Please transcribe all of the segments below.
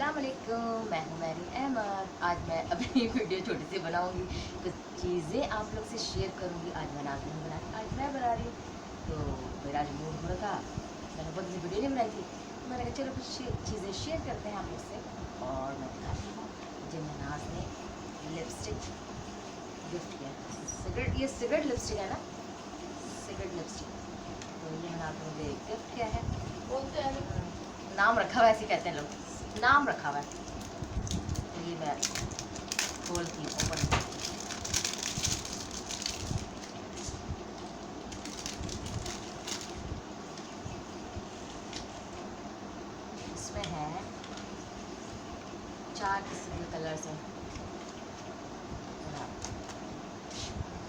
अस्सलाम वालेकुम, मैं हूँ मैरी अहमद। आज मैं अपनी वीडियो छोटी सी बनाऊँगी, कुछ चीज़ें आप लोग से शेयर करूँगी। आज मैं नाज़नीन बना रही, आज मैं बना रही हूँ। तो मेरा आज मूड हो रहा था, मैंने बहुत सी वीडियो नहीं बनाई थी, तो मैंने कहा चलो कुछ चीज़ें शेयर करते हैं आप लोग से। और मैं दिखाती हूँ मुझे नाज ने लिपस्टिक गिफ्ट किया। सिगरेट, ये सिगरेट लिपस्टिक है ना, सिगरेट लिपस्टिक। तो ये नाज ने मुझे गिफ्ट किया है। बोलते हैं नाम रखा हुआ है, ऐसे कहते हैं लोग, नाम रखा हुआ है। तो ये मैं खोलती हूँ, ओपन। इसमें है 4 किस्म के कलर्स हैं।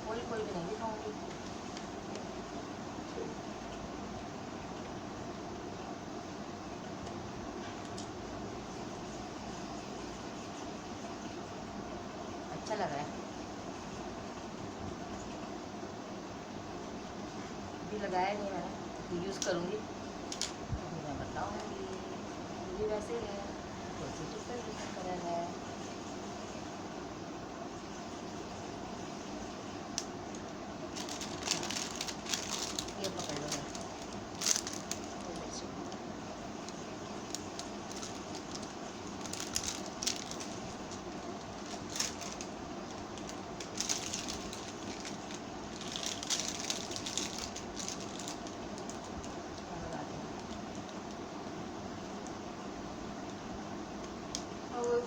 खोल खोल के नहीं दिखाऊंगी। अच्छा लग रहा है, अभी लगाया नहीं मैंने, तो यूज़ करूँगी तो मैं बताऊँगी। ये वैसे ही है, डिफरेंट कलर है। ये पकड़ लो,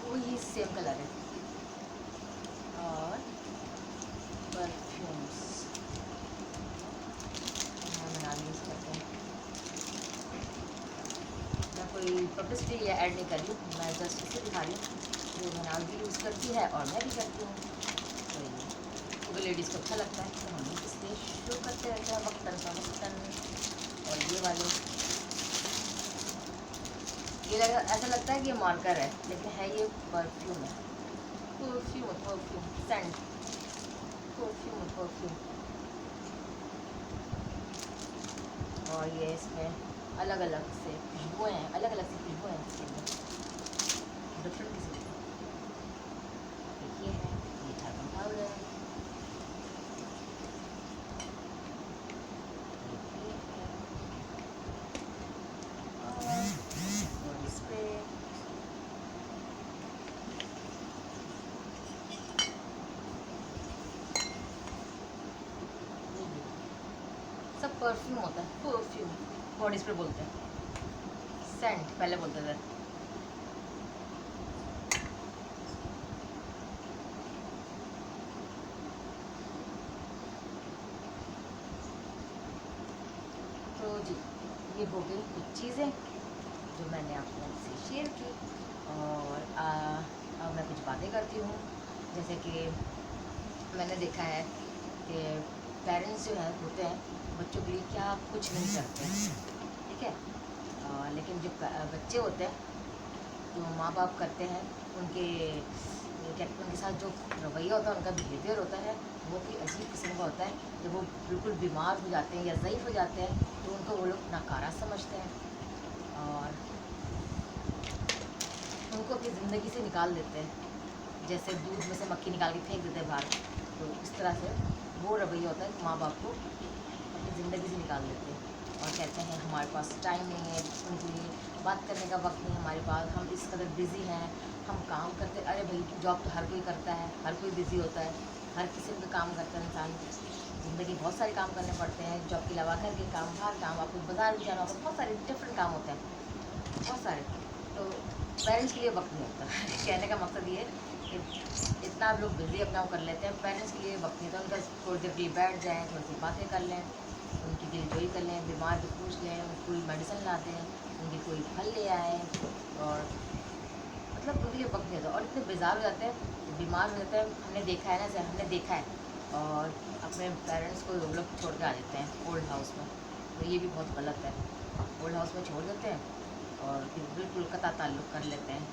वही सेम कलर है। और परफ्यूम्स बना यूज़ करते हैं। मैं कोई पब्लिसिटी या ऐड नहीं कर रही हूँ, मैं जस्ट इसे दिखा रही हूँ जो मनाल भी यूज़ करती है और मैं भी करती हूँ। तो ये क्योंकि लेडीज़ को अच्छा लगता है, तो हम इसलिए शो करते रहते हैं वक्तन फ़वक्तन। और ये वाले, ये लगा ऐसा लगता है कि ये मार्कर है, लेकिन है ये परफ्यूम है। Perfume scent, perfume. और ये इसमें अलग अलग से खुशबुएँ हैं, अलग अलग सी खुशबुएँ हैं इसके अंदर, डिफरेंट किस्म की। एक ये है, ये टर्पन पाउडर है, ये है, और स्प्रे। सब परफ्यूम होता है, परफ्यूम। बॉडी स्प्रे बोलते हैं, सेंट पहले बोलते थे। तो जी, ये हो गई कुछ चीज़ें जो मैंने आप लोगों से शेयर की। और अब मैं कुछ बातें करती हूँ। जैसे कि मैंने देखा है कि पेरेंट्स जो हैं होते हैं, बच्चों के लिए क्या कुछ नहीं करते हैं, ठीक है। लेकिन जो बच्चे होते हैं, जो माँ बाप करते हैं, उनके उनके साथ जो रवैया होता है, उनका बिहेवियर होता है, बहुत ही अजीब किस्म का होता है। जब वो बिल्कुल बीमार हो जाते हैं या ज़ईफ़ हो जाते हैं, तो उनको वो लोग नाकारा समझते हैं और उनको अपनी ज़िंदगी से निकाल देते हैं, जैसे दूध में से मक्खी निकाल के फेंक देते हैं बाहर। तो इस तरह से वो रवैया होता है, माँ बाप को अपनी ज़िंदगी से निकाल देते हैं और कहते हैं हमारे पास टाइम नहीं है, उनके लिए बात करने का वक्त नहीं है हमारे पास, हम इस कदर बिज़ी हैं, हम काम करते। अरे भाई, जॉब तो हर कोई करता है, हर कोई बिज़ी होता है, हर किस्म का काम करता है इंसान। ज़िंदगी बहुत सारे काम करने पड़ते हैं, जॉब के अलावा घर के काम, बाहर काम, आपको बाज़ार भी जाना होगा, बहुत सारे डिफरेंट काम होते हैं, बहुत सारे। तो पेरेंट्स के लिए वक्त नहीं होता कहने का मकसद ये है कि इतना आप लोग बिज़ी अपना वो कर लेते हैं, पेरेंट्स के लिए वक्त नहीं होता। उनका थोड़ी देर के लिए बैठ जाएँ, थोड़ी सी बातें कर लें, उनकी दिलजोई कर लें, बीमार भी पूछ लें, कोई मेडिसिन ला दें, उनके कोई फल ले आएँ। और मतलब उनके लिए वक्त नहीं होता और इतने बेजार हो जाते हैं, बीमार हो जाते हैं। हमने देखा है ना, जैसे हमने देखा है, और अपने पेरेंट्स को वो लोग छोड़ के आ जाते हैं ओल्ड हाउस में। तो ये भी बहुत गलत है, ओल्ड हाउस में छोड़ देते हैं और फिर बिल्कुल कता ताल्लुक़ कर लेते हैं,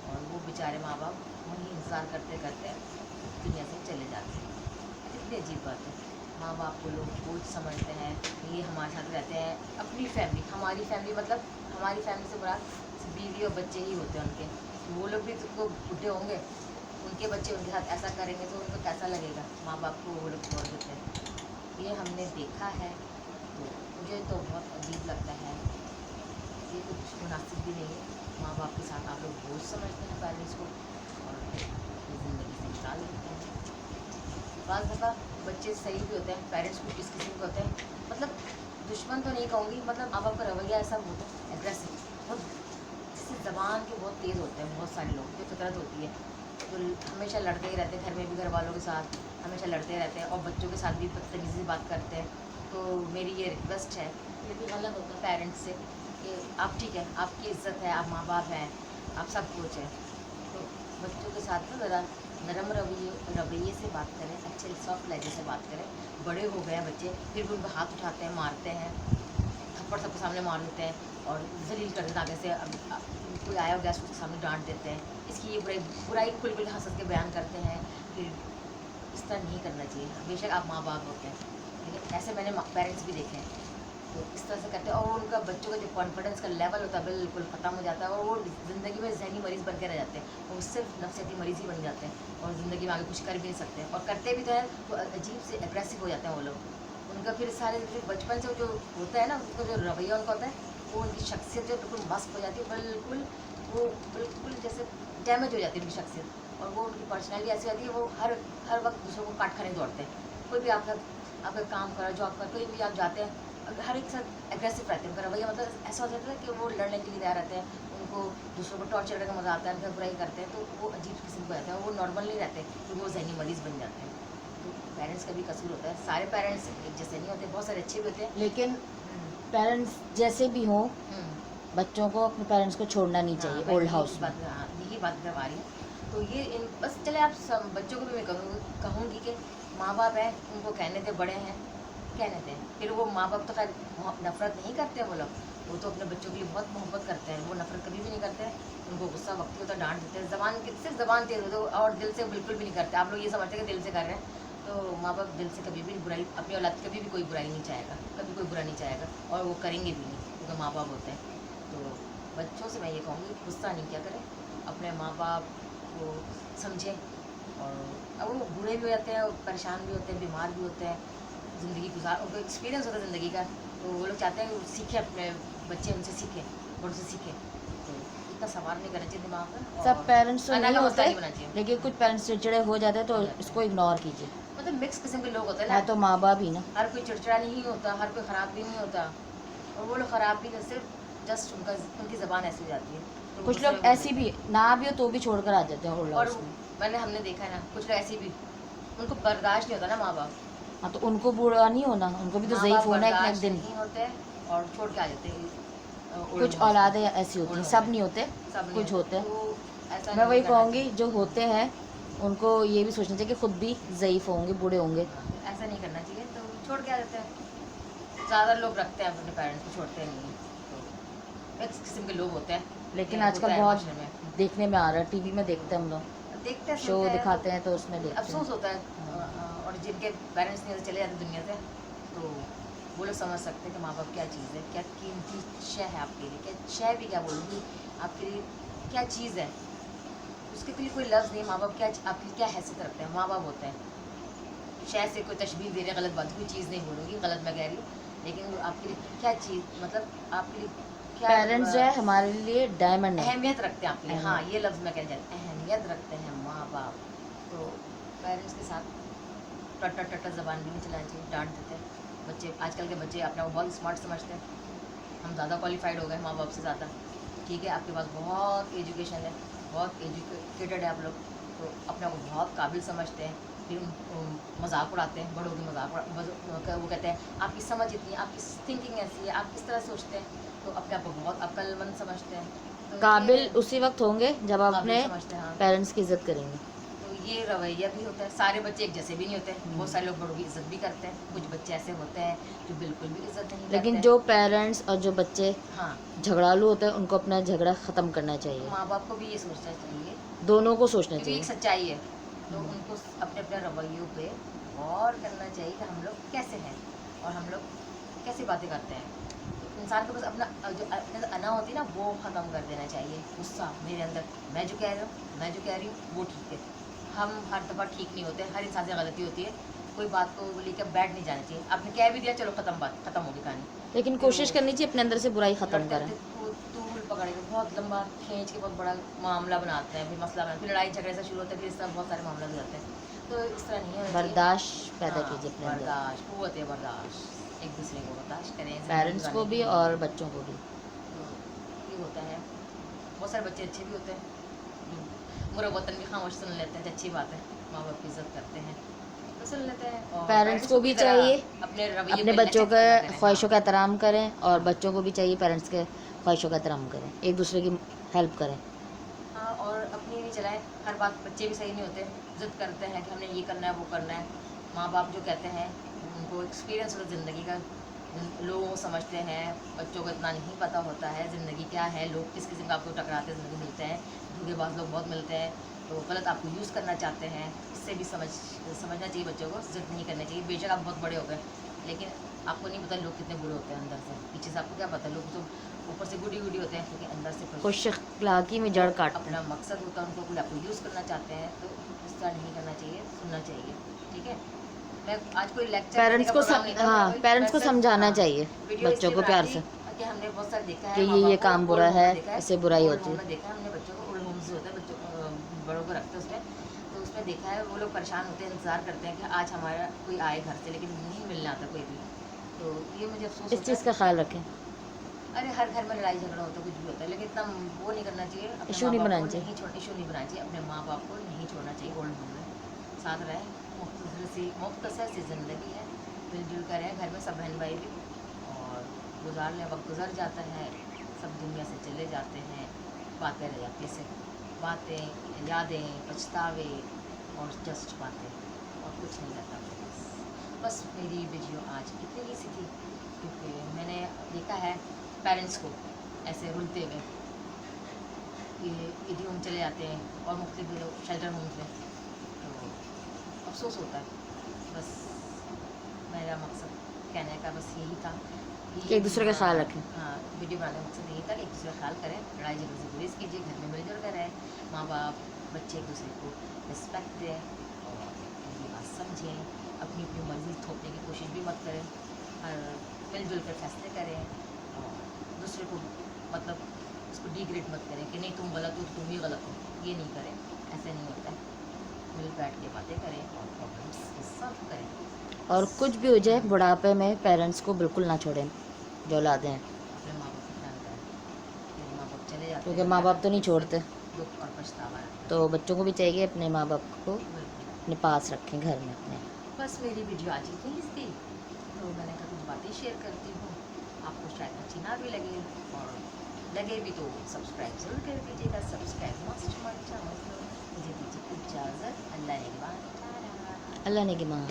और वो बेचारे माँ बाप वहीं इंतज़ार करते करते दुनिया से चले जाते हैं। कितनी अजीब बात है, माँ बाप को लोग बोझ समझते हैं, ये हमारे साथ रहते हैं। अपनी फैमिली, हमारी फैमिली मतलब हमारी फैमिली से बुरा बीवी और बच्चे ही होते हैं उनके, वो लोग भी तो बुढ़े होंगे, उनके बच्चे उनके साथ ऐसा करेंगे तो उनको कैसा लगेगा। माँ बाप को वो लोग छोड़ देते हैं। ये हमने देखा है, तो मुझे तो बहुत अजीब लगता है। ये कुछ मुनासिब भी नहीं है। माँ बाप के साथ आप लोग बोझ समझते हैं पेरेंट्स को और ज़िंदगी से निकाल देते हैं। बाज़ दफ़ा बच्चे सही भी होते हैं, पेरेंट्स कुछ इस किस्म के होते हैं, मतलब दुश्मन तो नहीं कहूँगी, मतलब माँ बाप का रवैया ऐसा होता है एग्रेसिव, बहुत जिससे ज़बान के बहुत तेज़ होते हैं बहुत सारे लोग, जो फितरत होती है, तो हमेशा लड़ते ही रहते हैं, घर में भी घर वालों के साथ हमेशा लड़ते रहते हैं और बच्चों के साथ भी बदतमीज़ी से बात करते हैं। तो मेरी ये रिक्वेस्ट है, ये भी गलत होता है पेरेंट्स से कि आप ठीक है, आपकी इज़्ज़त है, आप माँ बाप हैं, आप सब कुछ है, तो बच्चों के साथ ना ज़रा नरम रवैये से बात करें, अच्छे सॉफ्ट लहजे से बात करें। बड़े हो गए हैं बच्चे, फिर भी उनको हाथ उठाते हैं, मारते हैं, थप्पड़ सबके सामने मार देते हैं और जलील कर देते हैं आगे से। अब कोई आया हो गैस उसके सामने डांट देते हैं, इसकी ये बुराई खुल खुल हंस के बयान करते हैं। फिर इस तरह नहीं करना चाहिए। बेशक आप माँ बाप होते हैं, लेकिन ऐसे मैंने पेरेंट्स भी देखे हैं, तो इस तरह से करते हैं और उनका बच्चों का जो कॉन्फिडेंस का लेवल होता है बिल्कुल ख़त्म हो जाता है और वो ज़िंदगी में जहनी मरीज़ बन के रह जाते हैं, वो सिर्फ नफसियाती मरीज़ ही बन जाते हैं और ज़िंदगी में आगे कुछ कर भी नहीं सकते, और करते भी तो हैं तो अजीब से एग्रेसिव हो जाते हैं वो लोग। उनका फिर सारे जो बचपन से जो होता है ना, उनका जो रवैया उनका होता है, वो उनकी शख्सियत जो बिल्कुल मस्त हो जाती है, बिल्कुल वो बिल्कुल जैसे डैमेज हो जाती है उनकी शख्सियत, और वो उनकी पर्सनैलिटी ऐसी होती है, वो हर वक्त दूसरों को काट खाने दौड़ते हैं। कोई भी आपका काम करा, जॉब कर, कोई भी आप जाते हैं, हर एक साथ एग्रेसिव रहते हैं। उनका रवैया मतलब ऐसा हो जाता है कि वो लड़ने के लिए तैयार रहते हैं, उनको दूसरों को टॉर्चर करने का मज़ा आता है, उनका बुराई करते हैं, तो वो अजीब किस्म को रहते हैं, वो नॉर्मल नहीं रहते, तो वो जहनी मरीज़ बन जाते हैं। तो पेरेंट्स का भी कसूर होता है, सारे पेरेंट्स एक जैसे नहीं होते, बहुत सारे अच्छे भी होते हैं, लेकिन पेरेंट्स जैसे भी हों, बच्चों को अपने पेरेंट्स को छोड़ना नहीं चाहिए ओल्ड हाउस में। यही बात करवा रही हूँ। तो ये बस चले आप सब बच्चों को भी मैं कहूँगी कि माँ बाप हैं, उनको कहने थे, बड़े हैं, कहने थे। फिर वो माँ बाप तो खैर नफ़रत नहीं करते हैं, वो तो अपने बच्चों के लिए बहुत मोहब्बत करते हैं, वो नफ़रत कभी भी नहीं करते हैं। उनको गुस्सा वक्त होता है, डांट देते हैं, सिर्फ ज़बान तेज़ होती है और दिल से बिल्कुल भी नहीं करते। आप लोग ये समझते हैं कि दिल से कर रहे हैं, तो माँ बाप दिल से कभी भी बुराई, अपनी औलाद कभी भी कोई बुराई नहीं चाहेगा, कभी कोई बुरा नहीं चाहेगा, और वो करेंगे भी नहीं, क्योंकि माँ बाप होते हैं। तो बच्चों से मैं ये कहूँगी, गुस्सा नहीं किया करें, अपने माँ बाप को समझें, और अब वो बूढ़े भी हो जाते हैं, परेशान भी होते हैं, बीमार भी होते हैं, ज़िंदगी गुजार, उनको एक्सपीरियंस होता है ज़िंदगी का, तो वो लोग चाहते हैं सीखें, अपने बच्चे उनसे सीखें, बड़ों से सीखें। तो इतना सवार नहीं करना चाहिए दिमाग में, सब पेरेंट्स तो नहीं होते, होना चाहिए, लेकिन कुछ पेरेंट्स चिड़चिड़े हो जाते हैं, तो इसको इग्नोर कीजिए। मतलब मिक्स किस्म के लोग होते हैं है ना, तो माँ बाप ही ना। हर कोई चिड़चिड़ा नहीं होता, हर कोई ख़राब भी नहीं होता, और वो लोग ख़राब भी नहीं, सिर्फ जस्ट उनकी ज़बान ऐसी हो जाती है। तो कुछ लोग ऐसी भी ना भी हो तो भी छोड़कर आ जाते हैं ओल्ड और हाउस में। हमने देखा है ना, कुछ लोग ऐसी भी, उनको बर्दाश्त नहीं होता ना माँ बाप, हाँ, तो उनको बुरा नहीं होना, उनको भी तो ज़ईफ होना है एक ना एक दिन। नहीं होते और छोड़ के आ जाते हैं। कुछ औलादें ऐसी होती हैं, सब नहीं होते, कुछ होते हैं। तो मैं वही कहूँगी, जो होते हैं उनको ये भी सोचना चाहिए कि खुद भी ज़ईफ होंगे, बूढ़े होंगे। ऐसा नहीं करना चाहिए, तो छोड़ के आ जाते हैं। ज़्यादा लोग रखते हैं अपने पेरेंट्स को, छोड़ते नहीं, तो एक किस्म के लोग होते हैं। लेकिन आजकल बहुत देखने में आ रहा है, टीवी में देखते हैं हम लोग, देखते हैं, शो दिखाते हैं, तो उसमें देखते हैं। अफसोस होता है, और जिनके पेरेंट्स नहीं चले जाते दुनिया से, तो वो लोग समझ सकते हैं कि माँ बाप क्या चीज़ है, क्या कीमती शय है आपके लिए, क्या शय भी क्या बोलूँगी, आपके लिए क्या चीज़ है, उसके लिए कोई लफ्ज़ नहीं। माँ बाप क्या आपकी क्या हैसियत रखते हैं, माँ बाप होते हैं। शय से कोई तशबीह दे रहे, गलत बात, कोई चीज़ नहीं बोलूँगी, गलत मैं कह रही हूँ, लेकिन आपके लिए क्या चीज़, मतलब आपके लिए क्या पेरेंट्स जो है हमारे लिए डायमंड है, अहमियत रखते हैं आपके लिए। हाँ, ये लफ्ज़ मैं कहना चाहती हूँ, अहमियत रखते हैं माँ बाप। तो पेरेंट्स के साथ टट्टा ज़बान भी नहीं चलानी चाहिए, डांट देते हैं बच्चे। आजकल के बच्चे अपने को बहुत स्मार्ट समझते हैं, हम ज़्यादा क्वालिफाइड हो गए माँ बाप से ज़्यादा। ठीक है, आपके पास बहुत एजुकेशन है, बहुत एजुकेटेड है आप लोग, तो अपने को बहुत काबिल समझते हैं, फिर मजाक उड़ाते हैं, बड़ों की मजाक वो कहते हैं आपकी समझ इतनी, आपकी थिंकिंग ऐसी है, आप किस तरह सोचते हैं, तो अपने आप को बहुत अक्लमंद समझते हैं। तो काबिल उसी वक्त होंगे जब आप अपने हाँ, पेरेंट्स की इज्जत करेंगे। तो ये रवैया भी होता है, सारे बच्चे एक जैसे भी नहीं होते, बहुत सारे लोग बड़ों की इज्जत भी करते हैं, कुछ बच्चे ऐसे होते हैं जो बिल्कुल भी इज्जत नहीं करते। लेकिन जो पेरेंट्स और जो बच्चे हाँ झगड़ालू होते हैं, उनको अपना झगड़ा ख़त्म करना चाहिए। माँ बाप को भी ये सोचना चाहिए, दोनों को सोचना क्योंकि चाहिए। एक सच्चाई है, तो उनको अपने अपने रवैयों पे गौर करना चाहिए कि हम लोग कैसे हैं और हम लोग कैसी बातें करते हैं। तो इंसान को बस अपना जो अपने अंदर अना होती है ना, वो ख़त्म कर देना चाहिए। गुस्सा मेरे अंदर, मैं जो कह रही हूँ वो ठीक है। हम हर दफ़ा ठीक नहीं होते, हर इंसान से गलती होती है। कोई बात को लेकर बैठ नहीं जाना चाहिए। आपने कह भी दिया, चलो ख़त्म, बात ख़त्म होगी कहानी। लेकिन तो कोशिश करनी चाहिए अपने अंदर से बुराई ख़त्म लड़ते करें। लड़ते तूल पकड़ के बहुत लंबा खींच के बहुत बड़ा मामला बनाते हैं, फिर मसला बनाते हैं, फिर लड़ाई झगड़े से शुरू होता है, फिर इस तरह बहुत सारे मामले हो जाते हैं। तो इस तरह नहीं होना चाहिए। बर्दाश्त पैदा हाँ, कीजिए अपने अंदर, बर्दाश्त, कुव्वत बर्दाश्त, एक दूसरे को बर्दाश्त करें, ज़िंदगी पेरेंट्स को गुजारने भी के लिए। और बच्चों को भी। तो ये होता है। बहुत सारे बच्चे अच्छे भी होते हैं, बुरा वतन भी खामोश सुन लेते हैं, तो अच्छी बात है। माँ बाप की इज्जत करते हैं तो सुन लेते हैं। और पेरेंट्स को भी की तरह चाहिए अपने रवैये अपने पे बच्चों नचत के पैदा करें। ख्वाहिशों हाँ। का एहतराम करें, और बच्चों को भी चाहिए पेरेंट्स के ख्वाहिशों का एहतराम करें, एक दूसरे की हेल्प करें। हाँ, और अपनी नहीं चलाएं। हर बात बच्चे भी सही नहीं होते, जिद करते हैं कि हमने ये करना है वो करना है। माँ बाप जो कहते हैं उनको एक्सपीरियंस होता है ज़िंदगी का, लोग समझते हैं, बच्चों को इतना नहीं पता होता है ज़िंदगी क्या है, लोग किस किस्म का आपको टकराते ज़िंदगी मिलते हैं, धोखेबाज लोग बहुत मिलते हैं, तो गलत आपको यूज़ करना चाहते हैं। इससे भी समझना चाहिए बच्चों को, जिद नहीं करनी चाहिए। बेशक आप बहुत बड़े हो गए, लेकिन आपको नहीं पता लोग कितने बुरे होते हैं अंदर से, पीछे से आपको क्या पता। लोग तो ऊपर से गुडी गुडी होते हैं, लेकिन अंदर से खुश अखलाकी में जड़ काटते अपना हैं। मकसद होता है उनको, कोई आपको यूज़ करना चाहते हैं, तो इस तरह नहीं करना चाहिए, सुनना चाहिए। ठीक है, मैं आज कोई लेक्चर पेरेंट्स को हाँ, पेरेंट्स को समझाना चाहिए बच्चों को प्यार से कि हमने बहुत सारे देखा कि है, ये काम बुरा है, इससे बुराई होती है। देखा है हमने बच्चों को, ओल्ड होम्स होता है, बच्चों बड़ों को रखते हैं उसमें, तो उसमें देखा है वो लोग परेशान होते हैं, इंतज़ार करते हैं कि आज हमारा कोई आए घर से, लेकिन नहीं मिलने आता कोई भी। तो ये मुझे अफसोस इस चीज़ का ख्याल रखें। अरे हर घर में लड़ाई झगड़ा होता है, कुछ भी होता है, लेकिन इतना वो नहीं करना चाहिए। अपने इशू माँ नहीं बाप बनाना को चाहिए। नहीं छोड़ इशू नहीं बनाना चाहिए, अपने माँ बाप को नहीं छोड़ना चाहिए। ओल्ड होम में साथ रहें, मुख्तसर सी ज़िंदगी है, मिलजुल कर रहें घर में सब बहन भाई भी, और गुजार लें। वक्त गुजर जाता है, सब दुनिया से चले जाते हैं, बातें रह जाती हैं, सिर्फ बातें, यादें, पछतावे और जस्ट बातें, और कुछ नहीं रहता। बस मेरी वीडियो आज इतनी ही सी थी, क्योंकि मैंने देखा है पेरेंट्स को ऐसे रुलते हुए कि इडी होम चले जाते हैं और मुख्तलिफ शेल्टर होम्स में, तो अफसोस होता है। बस मेरा मकसद कहने का बस यही था कि एक दूसरे का ख्याल रखें। हाँ, वीडियो बनाने का मकसद यही था कि एक दूसरे का ख्याल करें, लड़ाई झगड़े से गुरेज कीजिए, घर में मिलजुल कर रहें, माँ बाप बच्चे एक दूसरे को रिस्पेक्ट दें और उनकी बात समझें, अपनी अपनी मर्ज़ी थोपने की कोशिश भी मत करें, और मिलजुल कर फैसले करें, और दूसरे को मतलब उसको डिग्रेड मत करें कि नहीं तुम गलत हो तो तुम ही गलत हो, ये नहीं करें, ऐसे नहीं होता है। मिल बैठ के बातें करें और प्रॉब्लम्स को सॉल्व करें। और कुछ भी हो जाए, बुढ़ापे में पेरेंट्स को बिल्कुल ना छोड़ें जो औलादें हैं, अपने माँ बाप को ख्याल करें, क्योंकि माँ बाप चले जाते क्योंकि हैं, माँ बाप तो नहीं छोड़ते। दुख और पछतावा रहता है। तो बच्चों को भी चाहिए अपने माँ बाप को बिल्कुल। अपने पास रखें घर में अपने। बस मेरी वीडियो आज इतनी थी, तो मैंने कहा कुछ बातें शेयर करती हूँ, आपको शायद अच्छी ना भी लगे, और लगे भी तो सब्सक्राइब ज़रूर कर दीजिएगा। सब्सक्राइब मस्ट हमारे चैनल को। मुझे दीजिए इजाज़त, अल्लाह ने अल्लाह ने की मान।